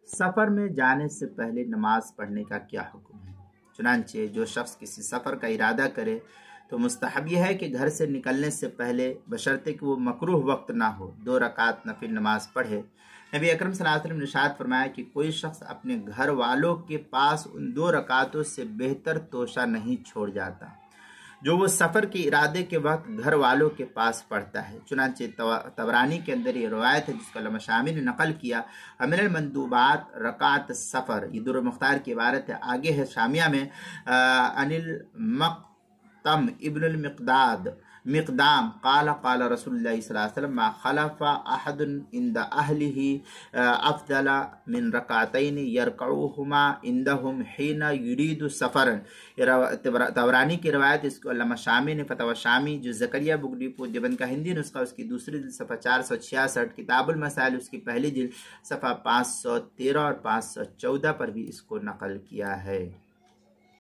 سفر میں جانے سے پہلے نماز پڑھنے کا کیا حکم ہے؟ چنانچہ جو شخص کسی سفر کا ارادہ کرے تو مستحب یہ ہے کہ گھر سے نکلنے سے پہلے بشرطے کہ وہ مکروہ وقت نہ ہو 2 رکعت نفل نماز پڑھے۔ نبی اکرم صلی اللہ علیہ وسلم نے ارشاد فرمایا کہ کوئی شخص اپنے گھر والوں کے پاس ان 2 رکعتوں سے بہتر توشہ نہیں چھوڑ جاتا جو وہ سفر کے ارادے کے وقت گھر والوں کے پاس پڑھتا ہے۔ چنانچہ طبرانی کے اندر یہ روایت ہے جس کو علامہ شامی نے نقل کیا، من المندوبات رکعت السفر، یہ در مختار کی عبارت ہے۔ آگے ہے شامیہ میں عن المقتم ابن مقدام قال قال رسول اللہ صلی اللہ علیہ وسلم ما خلف احد عند اہلہ افضل من رکعتین یرکعوہما عندہم حین یرید سفرا۔ طبرانی کی روایت، اس کو علامہ شامی نے فتاوی شامی جو زکریہ بگڑی پور دیوبند کا ہندی نسخہ اس کی دوسری جلد صفحہ 466، کتاب المسائل اس کی پہلی جلد صفحہ 513 اور 514 پر بھی اس کو نقل کیا ہے۔